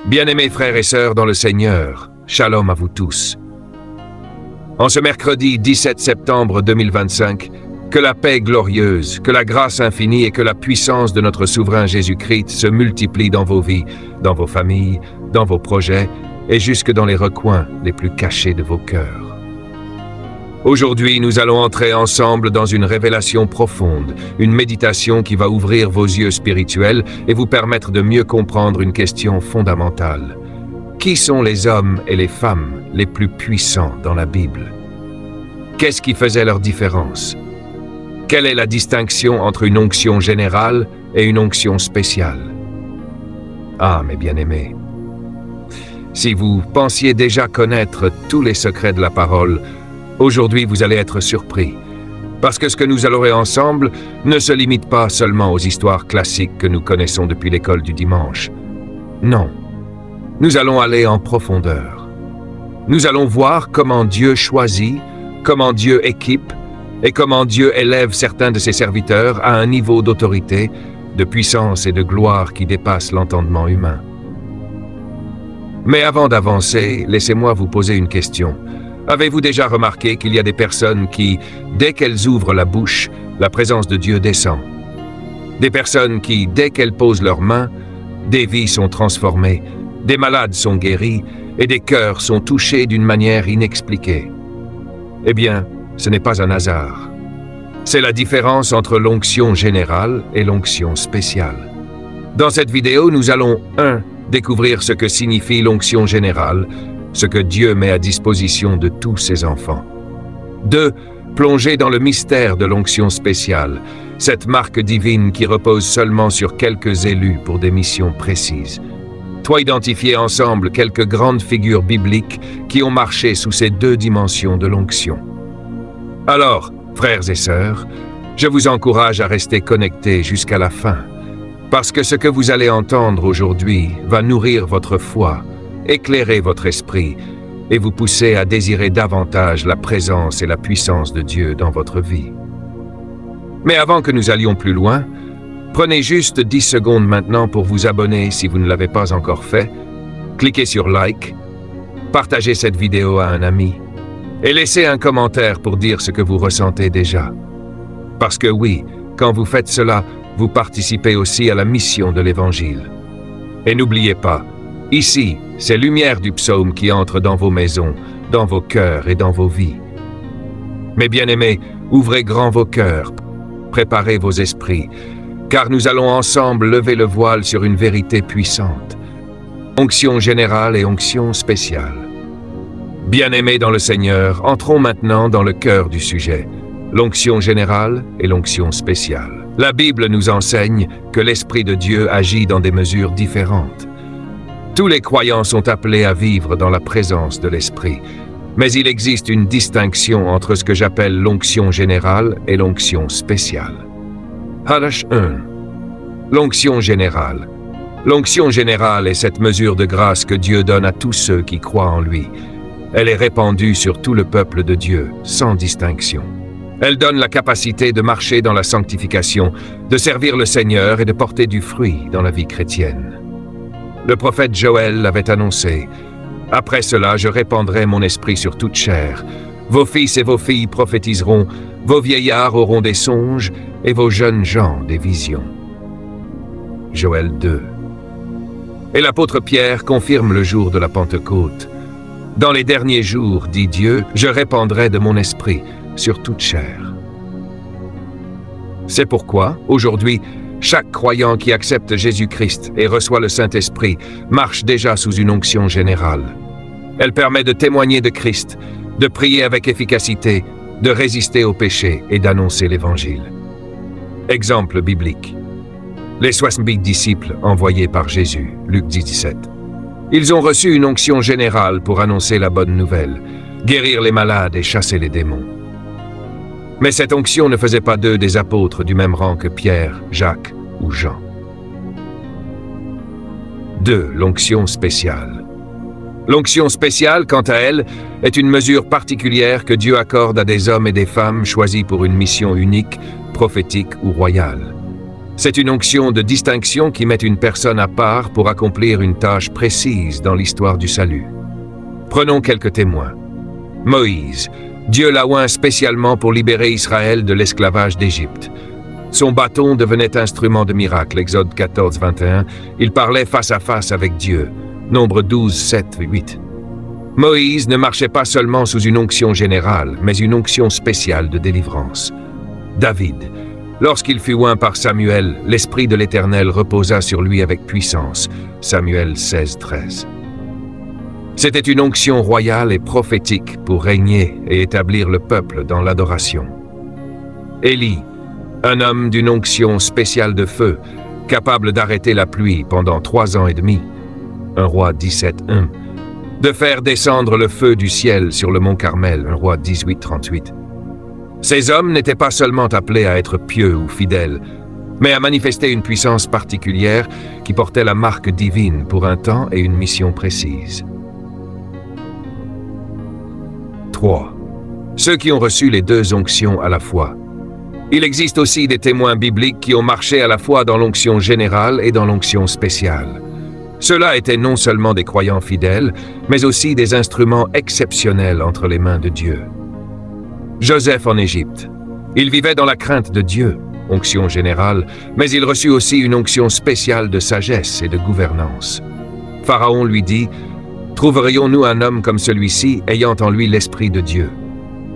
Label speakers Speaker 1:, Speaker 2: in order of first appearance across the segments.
Speaker 1: Bien-aimés frères et sœurs dans le Seigneur, shalom à vous tous. En ce mercredi 17 septembre 2025, que la paix glorieuse, que la grâce infinie et que la puissance de notre souverain Jésus-Christ se multiplient dans vos vies, dans vos familles, dans vos projets et jusque dans les recoins les plus cachés de vos cœurs. Aujourd'hui, nous allons entrer ensemble dans une révélation profonde, une méditation qui va ouvrir vos yeux spirituels et vous permettre de mieux comprendre une question fondamentale. Qui sont les hommes et les femmes les plus puissants dans la Bible? Qu'est-ce qui faisait leur différence? Quelle est la distinction entre une onction générale et une onction spéciale? Ah, mes bien-aimés, si vous pensiez déjà connaître tous les secrets de la parole, aujourd'hui vous allez être surpris, parce que ce que nous allons voir ensemble ne se limite pas seulement aux histoires classiques que nous connaissons depuis l'école du dimanche. Non, nous allons aller en profondeur. Nous allons voir comment Dieu choisit, comment Dieu équipe, et comment Dieu élève certains de ses serviteurs à un niveau d'autorité, de puissance et de gloire qui dépasse l'entendement humain. Mais avant d'avancer, laissez-moi vous poser une question. Avez-vous déjà remarqué qu'il y a des personnes qui, dès qu'elles ouvrent la bouche, la présence de Dieu descend? Des personnes qui, dès qu'elles posent leurs mains, des vies sont transformées, des malades sont guéris et des cœurs sont touchés d'une manière inexpliquée. Eh bien, ce n'est pas un hasard. C'est la différence entre l'onction générale et l'onction spéciale. Dans cette vidéo, nous allons 1. Découvrir ce que signifie l'onction générale, ce que Dieu met à disposition de tous ses enfants. 2. Plonger dans le mystère de l'onction spéciale, cette marque divine qui repose seulement sur quelques élus pour des missions précises. 3. Identifier ensemble quelques grandes figures bibliques qui ont marché sous ces deux dimensions de l'onction. Alors, frères et sœurs, je vous encourage à rester connectés jusqu'à la fin, parce que ce que vous allez entendre aujourd'hui va nourrir votre foi, éclairer votre esprit et vous pousser à désirer davantage la présence et la puissance de Dieu dans votre vie. Mais avant que nous allions plus loin, prenez juste 10 secondes maintenant pour vous abonner si vous ne l'avez pas encore fait, cliquez sur like, partagez cette vidéo à un ami et laissez un commentaire pour dire ce que vous ressentez déjà. Parce que oui, quand vous faites cela, vous participez aussi à la mission de l'Évangile. Et n'oubliez pas, ici, c'est lumière du psaume qui entre dans vos maisons, dans vos cœurs et dans vos vies. Mes bien-aimés, ouvrez grand vos cœurs, préparez vos esprits, car nous allons ensemble lever le voile sur une vérité puissante. Onction générale et onction spéciale. Bien-aimés dans le Seigneur, entrons maintenant dans le cœur du sujet, l'onction générale et l'onction spéciale. La Bible nous enseigne que l'Esprit de Dieu agit dans des mesures différentes. Tous les croyants sont appelés à vivre dans la présence de l'Esprit, mais il existe une distinction entre ce que j'appelle l'onction générale et l'onction spéciale. Halash 1. L'onction générale. L'onction générale est cette mesure de grâce que Dieu donne à tous ceux qui croient en lui. Elle est répandue sur tout le peuple de Dieu, sans distinction. Elle donne la capacité de marcher dans la sanctification, de servir le Seigneur et de porter du fruit dans la vie chrétienne. Le prophète Joël l'avait annoncé. « Après cela, je répandrai mon esprit sur toute chair. Vos fils et vos filles prophétiseront, vos vieillards auront des songes et vos jeunes gens des visions. » Joël 2. Et l'apôtre Pierre confirme le jour de la Pentecôte. « Dans les derniers jours, dit Dieu, je répandrai de mon esprit sur toute chair. » C'est pourquoi, aujourd'hui, chaque croyant qui accepte Jésus-Christ et reçoit le Saint-Esprit marche déjà sous une onction générale. Elle permet de témoigner de Christ, de prier avec efficacité, de résister au péché et d'annoncer l'Évangile. Exemple biblique. Les 70 disciples envoyés par Jésus, Luc 17. Ils ont reçu une onction générale pour annoncer la bonne nouvelle, guérir les malades et chasser les démons. Mais cette onction ne faisait pas d'eux des apôtres du même rang que Pierre, Jacques ou Jean. 2. L'onction spéciale. L'onction spéciale, quant à elle, est une mesure particulière que Dieu accorde à des hommes et des femmes choisis pour une mission unique, prophétique ou royale. C'est une onction de distinction qui met une personne à part pour accomplir une tâche précise dans l'histoire du salut. Prenons quelques témoins. Moïse, Dieu l'a oint spécialement pour libérer Israël de l'esclavage d'Égypte. Son bâton devenait instrument de miracle, Exode 14, 21. Il parlait face à face avec Dieu, Nombre 12, 7, 8. Moïse ne marchait pas seulement sous une onction générale, mais une onction spéciale de délivrance. David, lorsqu'il fut oint par Samuel, l'Esprit de l'Éternel reposa sur lui avec puissance. Samuel 16, 13. C'était une onction royale et prophétique pour régner et établir le peuple dans l'adoration. Élie, un homme d'une onction spéciale de feu, capable d'arrêter la pluie pendant 3 ans et demi. 1 Roi 17, 1. De faire descendre le feu du ciel sur le mont Carmel. 1 Roi 18, 38. Ces hommes n'étaient pas seulement appelés à être pieux ou fidèles, mais à manifester une puissance particulière qui portait la marque divine pour un temps et une mission précise. 3. Ceux qui ont reçu les 2 onctions à la fois. Il existe aussi des témoins bibliques qui ont marché à la fois dans l'onction générale et dans l'onction spéciale. Ceux-là étaient non seulement des croyants fidèles, mais aussi des instruments exceptionnels entre les mains de Dieu. Joseph en Égypte. Il vivait dans la crainte de Dieu, onction générale, mais il reçut aussi une onction spéciale de sagesse et de gouvernance. Pharaon lui dit « Trouverions-nous un homme comme celui-ci, ayant en lui l'Esprit de Dieu »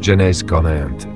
Speaker 1: Genèse 40.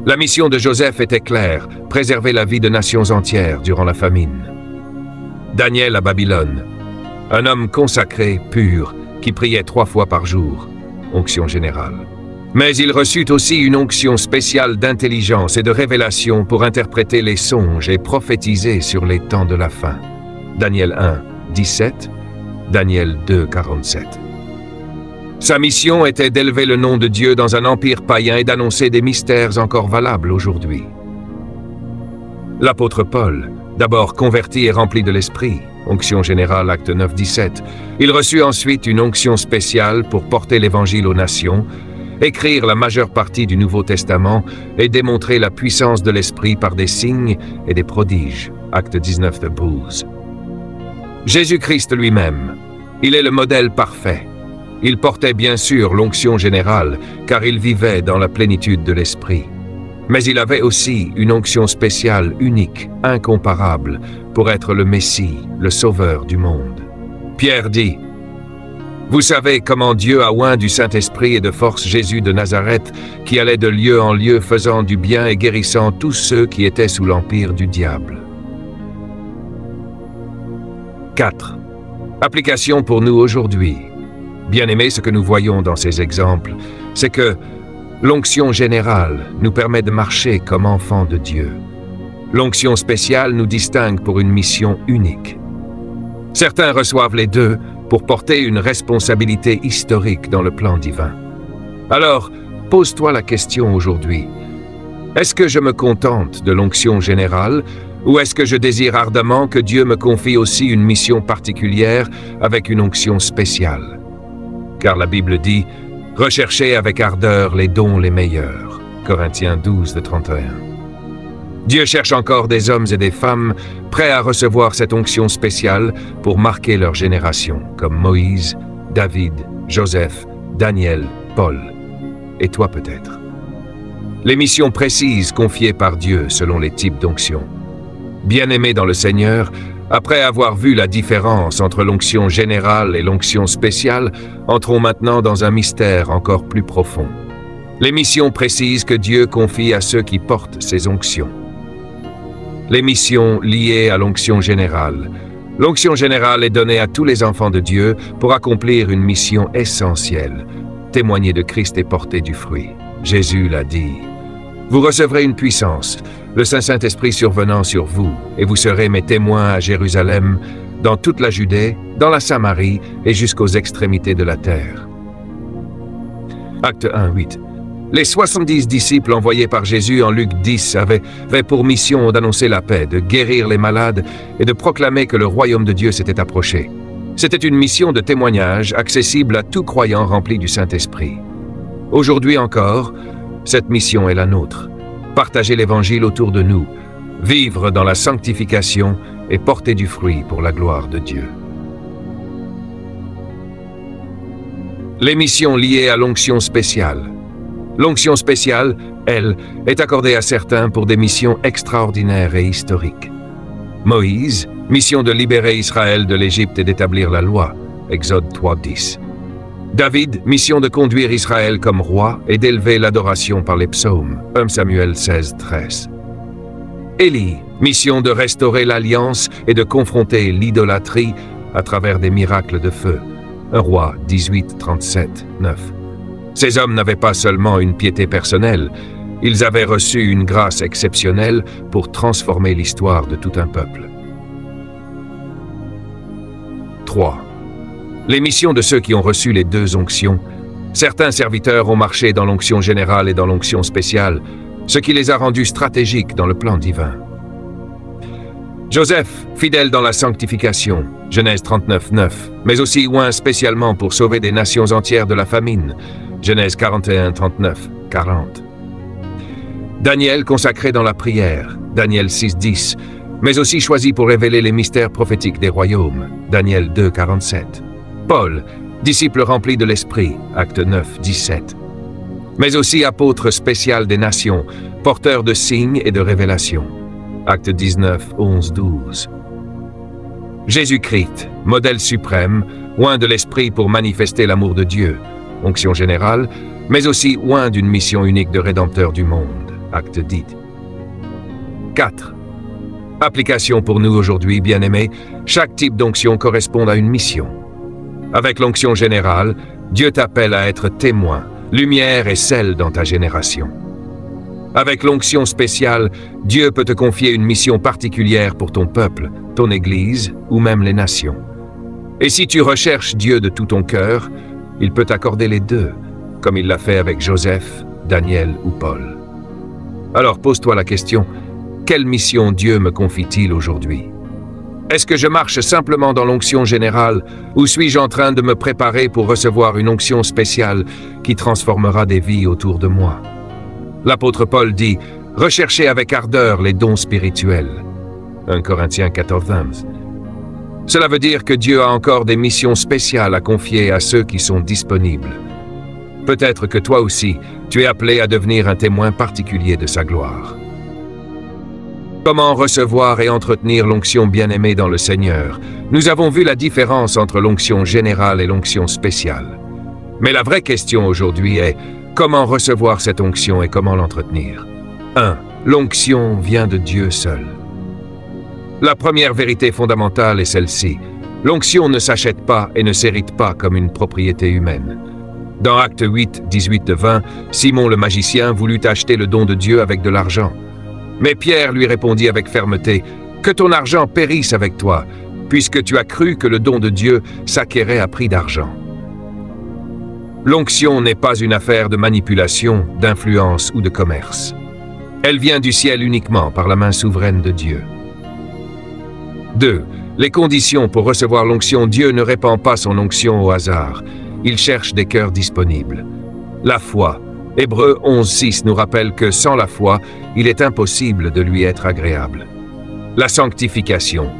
Speaker 1: La mission de Joseph était claire, préserver la vie de nations entières durant la famine. Daniel à Babylone. Un homme consacré, pur, qui priait 3 fois par jour, onction générale. Mais il reçut aussi une onction spéciale d'intelligence et de révélation pour interpréter les songes et prophétiser sur les temps de la fin. Daniel 1, 17, Daniel 2, 47. Sa mission était d'élever le nom de Dieu dans un empire païen et d'annoncer des mystères encore valables aujourd'hui. L'apôtre Paul, d'abord converti et rempli de l'Esprit, onction générale, acte 9, 17. Il reçut ensuite une onction spéciale pour porter l'Évangile aux nations, écrire la majeure partie du Nouveau Testament et démontrer la puissance de l'Esprit par des signes et des prodiges, acte 19 de 12. Jésus-Christ lui-même, il est le modèle parfait. Il portait bien sûr l'onction générale, car il vivait dans la plénitude de l'Esprit. Mais il avait aussi une onction spéciale unique, incomparable, pour être le Messie, le Sauveur du monde. Pierre dit, « Vous savez comment Dieu a oint du Saint-Esprit et de force Jésus de Nazareth, qui allait de lieu en lieu faisant du bien et guérissant tous ceux qui étaient sous l'empire du diable. » 4. Application pour nous aujourd'hui. Bien-aimés, ce que nous voyons dans ces exemples, c'est que l'onction générale nous permet de marcher comme enfants de Dieu. L'onction spéciale nous distingue pour une mission unique. Certains reçoivent les 2 pour porter une responsabilité historique dans le plan divin. Alors, pose-toi la question aujourd'hui. Est-ce que je me contente de l'onction générale ou est-ce que je désire ardemment que Dieu me confie aussi une mission particulière avec une onction spéciale? Car la Bible dit « Recherchez avec ardeur les dons les meilleurs » Corinthiens 12, 31. Dieu cherche encore des hommes et des femmes prêts à recevoir cette onction spéciale pour marquer leur génération, comme Moïse, David, Joseph, Daniel, Paul, et toi peut-être. Les missions précises confiées par Dieu selon les types d'onction. Bien-aimés dans le Seigneur, après avoir vu la différence entre l'onction générale et l'onction spéciale, entrons maintenant dans un mystère encore plus profond. Les missions précises que Dieu confie à ceux qui portent ces onctions. Les missions liées à l'onction générale. L'onction générale est donnée à tous les enfants de Dieu pour accomplir une mission essentielle, témoigner de Christ et porter du fruit. Jésus l'a dit. Vous recevrez une puissance, le Saint-Esprit survenant sur vous, et vous serez mes témoins à Jérusalem, dans toute la Judée, dans la Samarie et jusqu'aux extrémités de la terre. Acte 1, 8. Les 70 disciples envoyés par Jésus en Luc 10 avaient pour mission d'annoncer la paix, de guérir les malades et de proclamer que le royaume de Dieu s'était approché. C'était une mission de témoignage accessible à tout croyant rempli du Saint-Esprit. Aujourd'hui encore, cette mission est la nôtre. Partager l'Évangile autour de nous, vivre dans la sanctification et porter du fruit pour la gloire de Dieu. Les missions liées à l'onction spéciale. L'onction spéciale, elle, est accordée à certains pour des missions extraordinaires et historiques. Moïse, mission de libérer Israël de l'Égypte et d'établir la loi, Exode 3:10. David, mission de conduire Israël comme roi et d'élever l'adoration par les psaumes, 1 Samuel 16:13. Élie, mission de restaurer l'alliance et de confronter l'idolâtrie à travers des miracles de feu, 1 Roi 18:37-9. Ces hommes n'avaient pas seulement une piété personnelle, ils avaient reçu une grâce exceptionnelle pour transformer l'histoire de tout un peuple. 3. Les missions de ceux qui ont reçu les deux onctions. Certains serviteurs ont marché dans l'onction générale et dans l'onction spéciale, ce qui les a rendus stratégiques dans le plan divin. Joseph, fidèle dans la sanctification, Genèse 39:9, mais aussi oint spécialement pour sauver des nations entières de la famine, Genèse 41:39-40. Daniel, consacré dans la prière, Daniel 6:10, mais aussi choisi pour révéler les mystères prophétiques des royaumes, Daniel 2:47. Paul, disciple rempli de l'Esprit, Acte 9:17. Mais aussi apôtre spécial des nations, porteur de signes et de révélations, Acte 19:11-12. Jésus-Christ, modèle suprême, oint de l'Esprit pour manifester l'amour de Dieu, onction générale, mais aussi oint d'une mission unique de Rédempteur du monde, Acte 10. 4. Application pour nous aujourd'hui, bien-aimés, chaque type d'onction correspond à une mission. Avec l'onction générale, Dieu t'appelle à être témoin, lumière et sel dans ta génération. Avec l'onction spéciale, Dieu peut te confier une mission particulière pour ton peuple, ton Église ou même les nations. Et si tu recherches Dieu de tout ton cœur, il peut t'accorder les deux, comme il l'a fait avec Joseph, Daniel ou Paul. Alors pose-toi la question, quelle mission Dieu me confie-t-il aujourd'hui? Est-ce que je marche simplement dans l'onction générale ou suis-je en train de me préparer pour recevoir une onction spéciale qui transformera des vies autour de moi? L'apôtre Paul dit « Recherchez avec ardeur les dons spirituels » 1 Corinthiens 14:11. Cela veut dire que Dieu a encore des missions spéciales à confier à ceux qui sont disponibles. Peut-être que toi aussi, tu es appelé à devenir un témoin particulier de sa gloire. Comment recevoir et entretenir l'onction bien-aimée dans le Seigneur? Nous avons vu la différence entre l'onction générale et l'onction spéciale. Mais la vraie question aujourd'hui est, comment recevoir cette onction et comment l'entretenir? 1. L'onction vient de Dieu seul. La première vérité fondamentale est celle-ci. L'onction ne s'achète pas et ne s'hérite pas comme une propriété humaine. Dans Acte 8, 18-20, Simon le magicien voulut acheter le don de Dieu avec de l'argent. Mais Pierre lui répondit avec fermeté, « Que ton argent périsse avec toi, puisque tu as cru que le don de Dieu s'acquérait à prix d'argent. » L'onction n'est pas une affaire de manipulation, d'influence ou de commerce. Elle vient du ciel uniquement par la main souveraine de Dieu. 2. Les conditions pour recevoir l'onction. Dieu ne répand pas son onction au hasard. Il cherche des cœurs disponibles. La foi. Hébreux 11:6 nous rappelle que sans la foi, il est impossible de lui être agréable. La sanctification.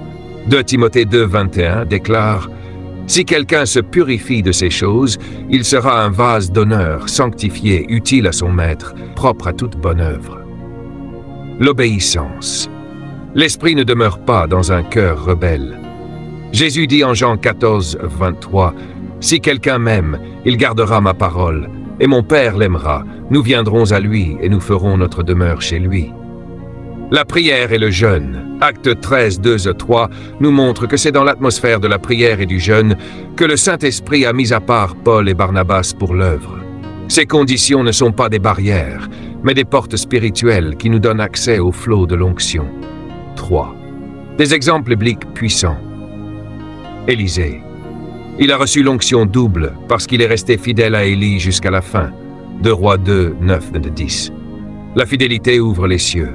Speaker 1: 2 Timothée 2:21 déclare « Si quelqu'un se purifie de ces choses, il sera un vase d'honneur, sanctifié, utile à son maître, propre à toute bonne œuvre. » L'obéissance. L'esprit ne demeure pas dans un cœur rebelle. Jésus dit en Jean 14:23 « Si quelqu'un m'aime, il gardera ma parole. Et mon Père l'aimera, nous viendrons à lui et nous ferons notre demeure chez lui. » La prière et le jeûne, Acte 13, 2-3, nous montre que c'est dans l'atmosphère de la prière et du jeûne que le Saint-Esprit a mis à part Paul et Barnabas pour l'œuvre. Ces conditions ne sont pas des barrières, mais des portes spirituelles qui nous donnent accès au flot de l'onction. 3. Des exemples bibliques puissants. Élisée. Il a reçu l'onction double parce qu'il est resté fidèle à Élie jusqu'à la fin. 2 Rois 2, 9-10. La fidélité ouvre les cieux.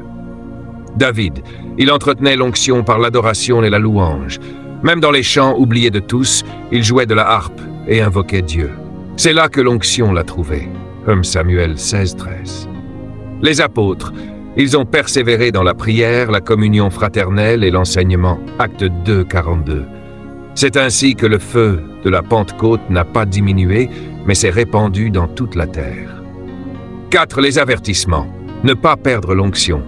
Speaker 1: David, il entretenait l'onction par l'adoration et la louange. Même dans les chants oubliés de tous, il jouait de la harpe et invoquait Dieu. C'est là que l'onction l'a trouvé. 1 Samuel 16-13. Les apôtres, Ils ont persévéré dans la prière, la communion fraternelle et l'enseignement. Acte 2, 42. C'est ainsi que le feu de la Pentecôte n'a pas diminué, mais s'est répandu dans toute la terre. 4. Les avertissements. Ne pas perdre l'onction.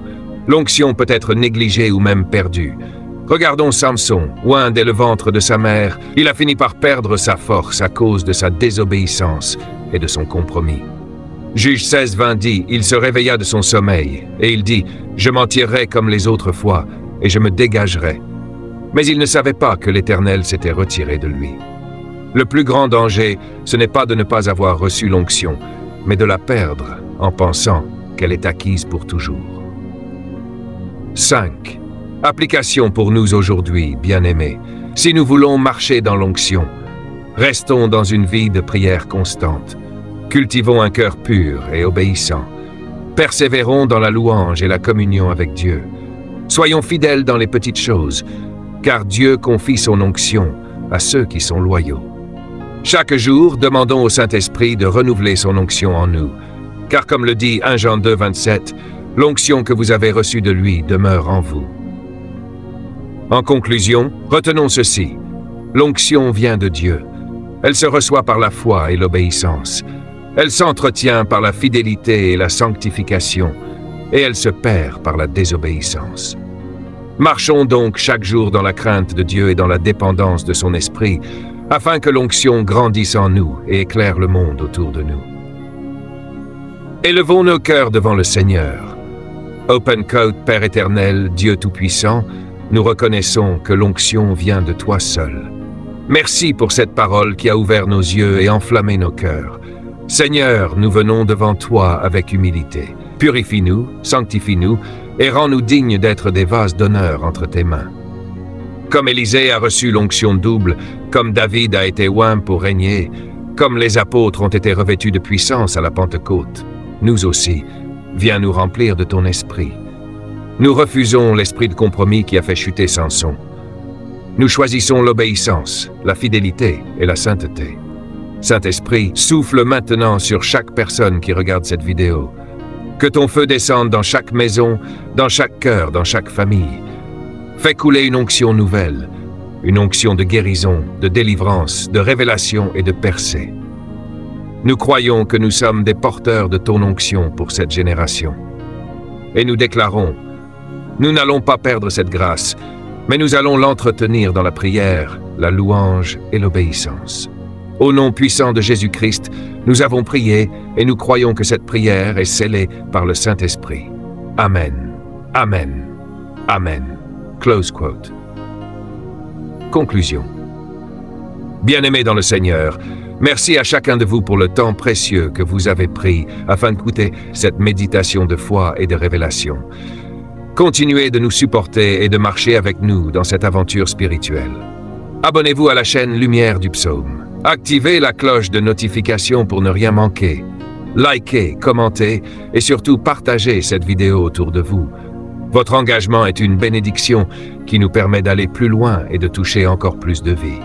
Speaker 1: L'onction peut être négligée ou même perdue. Regardons Samson, oint dès le ventre de sa mère. Il a fini par perdre sa force à cause de sa désobéissance et de son compromis. Juge 16, 20 dit, il se réveilla de son sommeil, et il dit, je m'en tirerai comme les autres fois, et je me dégagerai. Mais il ne savait pas que l'Éternel s'était retiré de lui. Le plus grand danger, ce n'est pas de ne pas avoir reçu l'onction, mais de la perdre en pensant qu'elle est acquise pour toujours. 5. Application pour nous aujourd'hui, bien-aimés. Si nous voulons marcher dans l'onction, restons dans une vie de prière constante. Cultivons un cœur pur et obéissant. Persévérons dans la louange et la communion avec Dieu. Soyons fidèles dans les petites choses, car Dieu confie son onction à ceux qui sont loyaux. Chaque jour, demandons au Saint-Esprit de renouveler son onction en nous, car comme le dit 1 Jean 2, 27, l'onction que vous avez reçue de lui demeure en vous. En conclusion, retenons ceci. L'onction vient de Dieu. Elle se reçoit par la foi et l'obéissance. Elle s'entretient par la fidélité et la sanctification, et elle se perd par la désobéissance. Marchons donc chaque jour dans la crainte de Dieu et dans la dépendance de son Esprit, afin que l'onction grandisse en nous et éclaire le monde autour de nous. Élevons nos cœurs devant le Seigneur. Open Code, Père éternel, Dieu Tout-Puissant, nous reconnaissons que l'onction vient de toi seul. Merci pour cette parole qui a ouvert nos yeux et enflammé nos cœurs. Seigneur, nous venons devant toi avec humilité. Purifie-nous, sanctifie-nous et rends-nous dignes d'être des vases d'honneur entre tes mains. Comme Élisée a reçu l'onction double, comme David a été oint pour régner, comme les apôtres ont été revêtus de puissance à la Pentecôte, nous aussi, viens nous remplir de ton esprit. Nous refusons l'esprit de compromis qui a fait chuter Samson. Nous choisissons l'obéissance, la fidélité et la sainteté. Saint-Esprit, souffle maintenant sur chaque personne qui regarde cette vidéo. Que ton feu descende dans chaque maison, dans chaque cœur, dans chaque famille. Fais couler une onction nouvelle, une onction de guérison, de délivrance, de révélation et de percée. Nous croyons que nous sommes des porteurs de ton onction pour cette génération. Et nous déclarons, nous n'allons pas perdre cette grâce, mais nous allons l'entretenir dans la prière, la louange et l'obéissance. Au nom puissant de Jésus-Christ, nous avons prié et nous croyons que cette prière est scellée par le Saint-Esprit. Amen. Amen. Amen. Close quote. Conclusion. Bien-aimés dans le Seigneur, merci à chacun de vous pour le temps précieux que vous avez pris afin d'écouter cette méditation de foi et de révélation. Continuez de nous supporter et de marcher avec nous dans cette aventure spirituelle. Abonnez-vous à la chaîne Lumière du Psaume. Activez la cloche de notification pour ne rien manquer. Likez, commentez et surtout partagez cette vidéo autour de vous. Votre engagement est une bénédiction qui nous permet d'aller plus loin et de toucher encore plus de vies.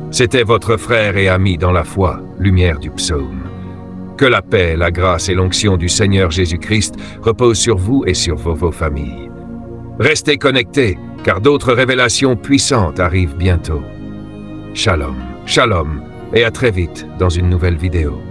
Speaker 1: C'était votre frère et ami dans la foi, Lumière du Psaume. Que la paix, la grâce et l'onction du Seigneur Jésus-Christ reposent sur vous et sur vos familles. Restez connectés, car d'autres révélations puissantes arrivent bientôt. Shalom, shalom, et à très vite dans une nouvelle vidéo.